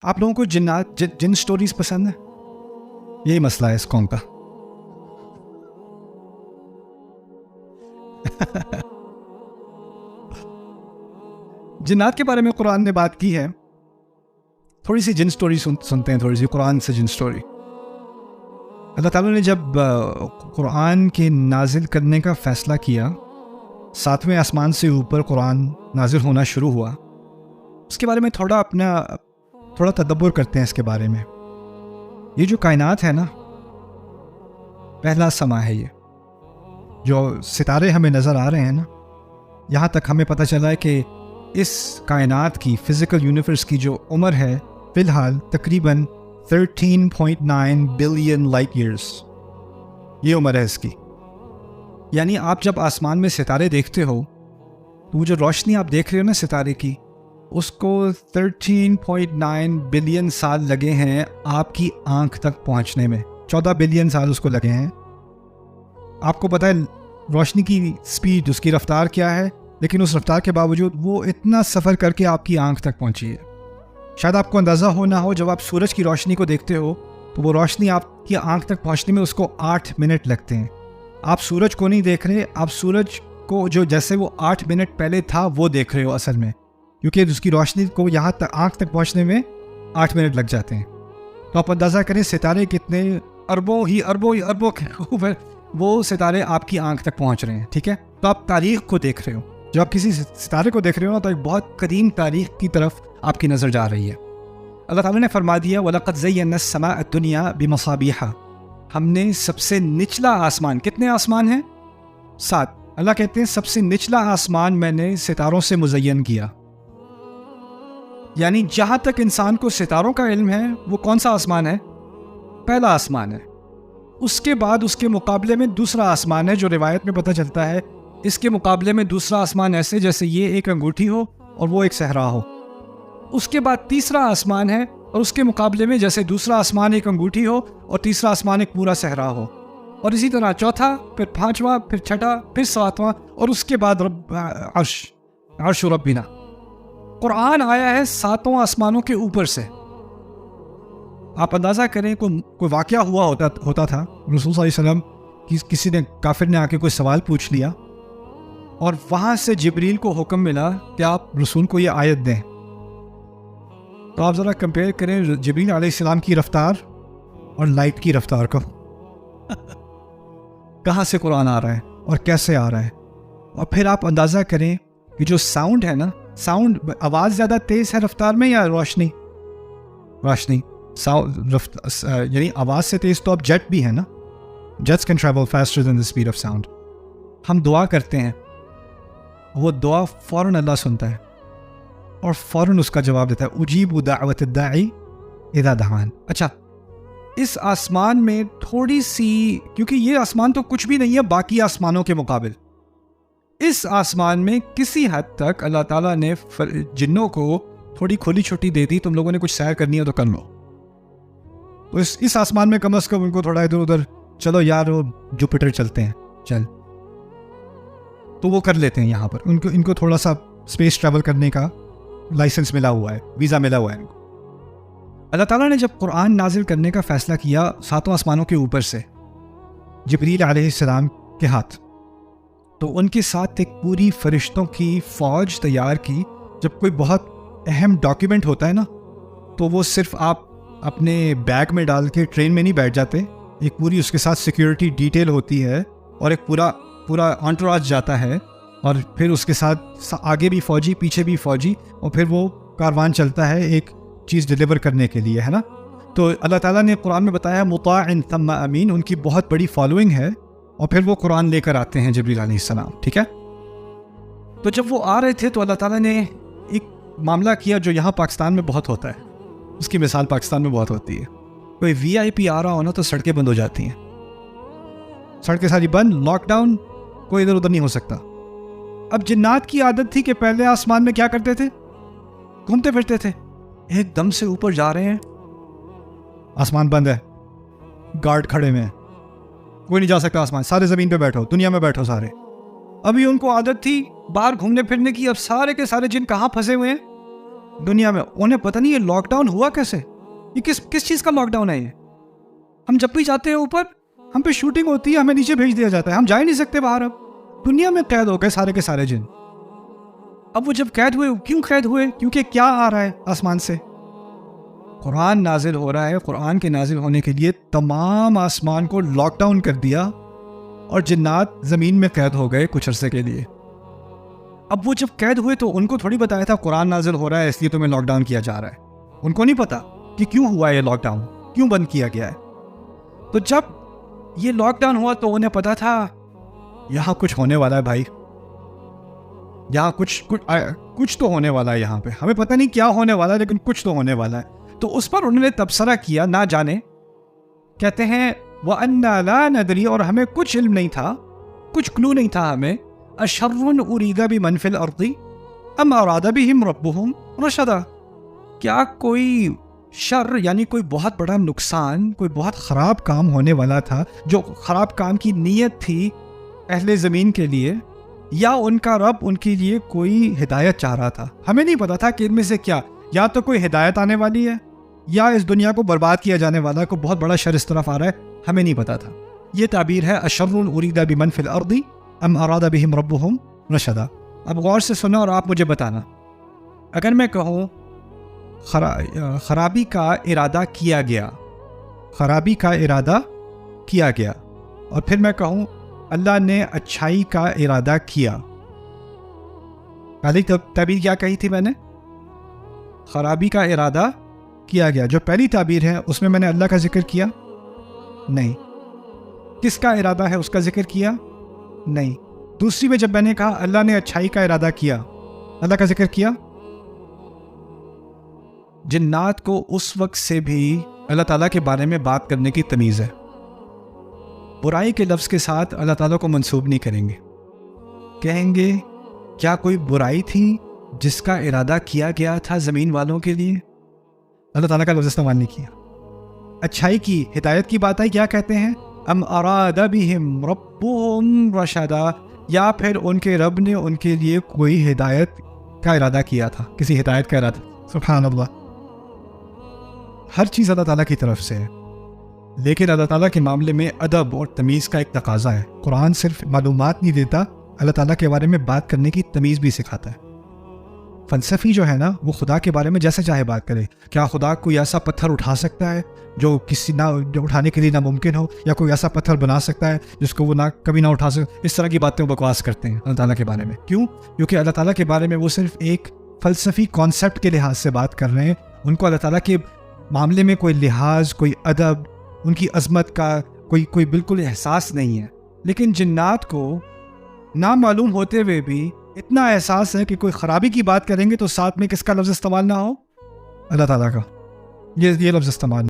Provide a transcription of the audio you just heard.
آپ لوگوں کو جنات جن سٹوریز پسند ہیں؟ یہی مسئلہ ہے اس قوم کا. جنات کے بارے میں قرآن نے بات کی ہے. تھوڑی سی جن سٹوری سنتے ہیں، تھوڑی سی قرآن سے جن سٹوری. اللہ تعالیٰ نے جب قرآن کے نازل کرنے کا فیصلہ کیا، 7ویں آسمان سے اوپر قرآن نازل ہونا شروع ہوا، اس کے بارے میں تھوڑا تدبر کرتے ہیں اس کے بارے میں. یہ جو کائنات ہے نا، پہلا سما ہے. یہ جو ستارے ہمیں نظر آ رہے ہیں نا، یہاں تک ہمیں پتہ چلا ہے کہ اس کائنات کی فزیکل یونیورس کی جو عمر ہے فی الحال تقریباً 13.9 بلین لائٹ ایئرس. یہ عمر ہے اس کی. یعنی آپ جب آسمان میں ستارے دیکھتے ہو تو وہ جو روشنی آپ دیکھ رہے ہو نا ستارے کی، اس کو 13.9 بلین سال لگے ہیں آپ کی آنکھ تک پہنچنے میں. 14 بلین سال اس کو لگے ہیں. آپ کو پتہ ہے روشنی کی سپیڈ، اس کی رفتار کیا ہے، لیکن اس رفتار کے باوجود وہ اتنا سفر کر کے آپ کی آنکھ تک پہنچی ہے. شاید آپ کو اندازہ ہو نہ ہو، جب آپ سورج کی روشنی کو دیکھتے ہو تو وہ روشنی آپ کی آنکھ تک پہنچنے میں اس کو 8 منٹ لگتے ہیں. آپ سورج کو نہیں دیکھ رہے، آپ سورج کو جو جیسے وہ 8 منٹ پہلے تھا وہ دیکھ رہے ہو اصل میں، کیونکہ اس کی روشنی کو یہاں تک آنکھ تک پہنچنے میں 8 منٹ لگ جاتے ہیں. تو آپ اندازہ کریں ستارے کتنے اربوں ہی کے وہ ستارے آپ کی آنکھ تک پہنچ رہے ہیں. ٹھیک ہے، تو آپ تاریخ کو دیکھ رہے ہو. جب آپ کسی ستارے کو دیکھ رہے ہو تو ایک بہت قدیم تاریخ کی طرف آپ کی نظر جا رہی ہے. اللہ تعالیٰ نے فرما دیا وَلَقَدْ زَيَّنَّا السَّمَاءَ الدُّنْيَا بِمَصَابِيحَ. ہم نے سب سے نچلا آسمان، کتنے آسمان ہیں؟ 7. اللہ کہتے ہیں سب سے نچلا آسمان میں نے ستاروں سے مزین کیا. یعنی جہاں تک انسان کو ستاروں کا علم ہے وہ کون سا آسمان ہے؟ پہلا آسمان ہے. اس کے بعد اس کے مقابلے میں دوسرا آسمان ہے، جو روایت میں پتہ چلتا ہے اس کے مقابلے میں دوسرا آسمان ایسے جیسے یہ ایک انگوٹھی ہو اور وہ ایک صحرا ہو. اس کے بعد تیسرا آسمان ہے اور اس کے مقابلے میں جیسے دوسرا آسمان ایک انگوٹھی ہو اور تیسرا آسمان ایک پورا صحرا ہو. اور اسی طرح چوتھا، پھر 5واں، پھر 6واں، پھر 7واں، اور اس کے بعد عرش ربنا. قرآن آیا ہے 7 آسمانوں کے اوپر سے. آپ اندازہ کریں کوئی واقعہ ہوتا تھا، رسول صلی اللہ علیہ وسلم کسی نے کافر نے آ کے کوئی سوال پوچھ لیا اور وہاں سے جبریل کو حکم ملا کہ آپ رسول کو یہ آیت دیں. تو آپ ذرا کمپیئر کریں جبریل علیہ السلام کی رفتار اور لائٹ کی رفتار کو. کہاں سے قرآن آ رہا ہے اور کیسے آ رہا ہے. اور پھر آپ اندازہ کریں کہ جو ساؤنڈ ہے نا، ساؤنڈ آواز زیادہ تیز ہے رفتار میں یا روشنی؟ یعنی آواز سے تیز تو اب جیٹ بھی ہے نا. Jets can travel faster than the speed of sound. ہم دعا کرتے ہیں، وہ دعا فوراً اللہ سنتا ہے اور فوراً اس کا جواب دیتا ہے، اجیب دعوت الداعی اذا دعان. اچھا، اس آسمان میں تھوڑی سی، کیونکہ یہ آسمان تو کچھ بھی نہیں ہے باقی آسمانوں کے مقابل، اس آسمان میں کسی حد تک اللہ تعالیٰ نے جنوں کو تھوڑی کھلی چھٹی دے دی، تم لوگوں نے کچھ سیر کرنی ہے تو کر لو. تو اس آسمان میں کم از کم ان کو تھوڑا ادھر ادھر، چلو یار وہ جوپیٹر چلتے ہیں، چل، تو وہ کر لیتے ہیں. یہاں پر ان کو تھوڑا سا اسپیس ٹریول کرنے کا لائسنس ملا ہوا ہے، ویزا ملا ہوا ہے ان کو. اللہ تعالیٰ نے جب قرآن نازل کرنے کا فیصلہ کیا 7 آسمانوں کے اوپر سے جبریل علیہ السلام کے ہاتھ، تو ان کے ساتھ ایک پوری فرشتوں کی فوج تیار کی. جب کوئی بہت اہم ڈاکیومنٹ ہوتا ہے نا، تو وہ صرف آپ اپنے بیگ میں ڈال کے ٹرین میں نہیں بیٹھ جاتے، ایک پوری اس کے ساتھ سیکیورٹی ڈیٹیل ہوتی ہے اور ایک پورا انٹوراج جاتا ہے، اور پھر اس کے ساتھ آگے بھی فوجی پیچھے بھی فوجی، اور پھر وہ کاروان چلتا ہے ایک چیز ڈیلیور کرنے کے لیے، ہے نا. تو اللہ تعالیٰ نے قرآن میں بتایا مطاع ثم امین، ان کی بہت بڑی فالوئنگ ہے، اور پھر وہ قرآن لے کر آتے ہیں جبریل علیہ السلام. ٹھیک ہے، تو جب وہ آ رہے تھے تو اللہ تعالیٰ نے ایک معاملہ کیا جو یہاں پاکستان میں بہت ہوتا ہے. اس کی مثال پاکستان میں بہت ہوتی ہے. کوئی VIP آ رہا ہو نا تو سڑکیں بند ہو جاتی ہیں، سڑکیں ساری بند، لاک ڈاؤن، کوئی ادھر ادھر نہیں ہو سکتا. اب جنات کی عادت تھی کہ پہلے آسمان میں کیا کرتے تھے؟ گھومتے پھرتے تھے. ایک دم سے اوپر جا رہے ہیں، آسمان بند ہے، گارڈ کھڑے ہوئے ہیں، کوئی نہیں جا سکتا آسمان، سارے زمین پہ بیٹھو، دنیا میں بیٹھو سارے. ابھی ان کو عادت تھی باہر گھومنے پھرنے کی. اب سارے کے سارے جن کہاں پھنسے ہوئے ہیں؟ دنیا میں. انہیں پتہ نہیں یہ لاک ڈاؤن ہوا کیسے, یہ کس چیز کا لاک ڈاؤن ہے یہ. ہم جب بھی جاتے ہیں اوپر, ہم پہ شوٹنگ ہوتی ہے, ہمیں نیچے بھیج دیا جاتا ہے, ہم جا ہی نہیں سکتے باہر. اب دنیا میں قید ہو گئے سارے کے سارے جن. اب وہ جب قید ہوئے, کیوں قید ہوئے؟ کیونکہ کیا آ رہا ہے آسمان سے؟ قرآن نازل ہو رہا ہے. قرآن کے نازل ہونے کے لیے تمام آسمان کو لاک ڈاؤن کر دیا, اور جنات زمین میں قید ہو گئے کچھ عرصے کے لیے. اب وہ جب قید ہوئے تو ان کو تھوڑی بتایا تھا قرآن نازل ہو رہا ہے اس لیے تمہیں لاک ڈاؤن کیا جا رہا ہے. ان کو نہیں پتا کہ کیوں ہوا یہ لاک ڈاؤن, کیوں بند کیا گیا ہے. تو جب یہ لاک ڈاؤن ہوا تو انہیں پتا تھا یہاں کچھ ہونے والا ہے بھائی, یہاں کچھ تو ہونے والا ہے یہاں پہ. ہمیں پتہ نہیں کیا ہونے والا ہے لیکن کچھ تو ہونے والا ہے. تو اس پر انہوں نے تبصرہ کیا, نہ جانے. کہتے ہیں وَأَنَّا لَا نَدْرِي, اور ہمیں کچھ علم نہیں تھا, کچھ کلو نہیں تھا ہمیں. أَشَرٌ أُرِيدَ بِمَنْ فِي الْأَرْضِ أَمْ أَرَادَ بِهِمْ رَبُّهُمْ رَشَدًا, کیا کوئی شر یعنی کوئی بہت بڑا نقصان, کوئی بہت خراب کام ہونے والا تھا, جو خراب کام کی نیت تھی اہل زمین کے لیے, یا ان کا رب ان کے لیے کوئی ہدایت چاہ رہا تھا. ہمیں نہیں پتا تھا کہ ان میں سے کیا, یا تو کوئی ہدایت آنے والی ہے, یا اس دنیا کو برباد کیا جانے والا کوئی بہت بڑا شر اس طرف آ رہا ہے. ہمیں نہیں پتا تھا. یہ تعبیر ہے أَشَرٌ أُرِيدَ بِمَنْ فِي الْأَرْضِ أَمْ أَرَادَ بِهِمْ رَبُّهُمْ رَشَدًا. اب غور سے سنو اور آپ مجھے بتانا, اگر میں کہوں خرابی کا ارادہ کیا گیا, خرابی کا ارادہ کیا گیا, اور پھر میں کہوں اللہ نے اچھائی کا ارادہ کیا, پہلی تعبیر کیا کہی تھی میں نے؟ خرابی کا ارادہ کیا گیا. جو پہلی تعبیر ہے اس میں میں نے اللہ کا ذکر کیا نہیں. کس کا ارادہ ہے اس کا ذکر کیا نہیں. دوسری میں جب میں نے کہا اللہ نے اچھائی کا ارادہ کیا, اللہ کا ذکر کیا. جنات کو اس وقت سے بھی اللہ تعالیٰ کے بارے میں بات کرنے کی تمیز ہے. برائی کے لفظ کے ساتھ اللہ تعالیٰ کو منسوب نہیں کریں گے. کہیں گے کیا کوئی برائی تھی جس کا ارادہ کیا گیا تھا زمین والوں کے لیے؟ اللہ تعالیٰ کا لفظ استعمال نہیں کیا. اچھائی کی, ہدایت کی بات آئی, کیا کہتے ہیں؟ ام اراد بہم ربہم رشدا, یا پھر ان کے رب نے ان کے لیے کوئی ہدایت کا ارادہ کیا تھا, کسی ہدایت کا ارادہ. سبحان اللہ, ہر چیز اللہ تعالیٰ کی طرف سے ہے, لیکن اللہ تعالیٰ کے معاملے میں ادب اور تمیز کا ایک تقاضا ہے. قرآن صرف معلومات نہیں دیتا, اللہ تعالیٰ کے بارے میں بات کرنے کی تمیز بھی سکھاتا ہے. فلسفی جو ہے نا, وہ خدا کے بارے میں جیسے چاہے بات کرے. کیا خدا کوئی ایسا پتھر اٹھا سکتا ہے جو جو اٹھانے کے لیے ناممکن ہو, یا کوئی ایسا پتھر بنا سکتا ہے جس کو وہ کبھی نہ اٹھا سکے؟ اس طرح کی باتیں بکواس کرتے ہیں اللہ تعالیٰ کے بارے میں. کیوں؟ کیونکہ اللہ تعالیٰ کے بارے میں وہ صرف ایک فلسفی کانسیپٹ کے لحاظ سے بات کر رہے ہیں. ان کو اللہ تعالیٰ کے معاملے میں کوئی لحاظ, کوئی ادب, ان کی عظمت کا کوئی بالکل احساس نہیں ہے. لیکن جنات کو نامعلوم ہوتے ہوئے بھی اتنا احساس ہے کہ کوئی خرابی کی بات کریں گے تو ساتھ میں کس کا لفظ استعمال نہ ہو؟ اللہ تعالیٰ کا. یہ لفظ استعمال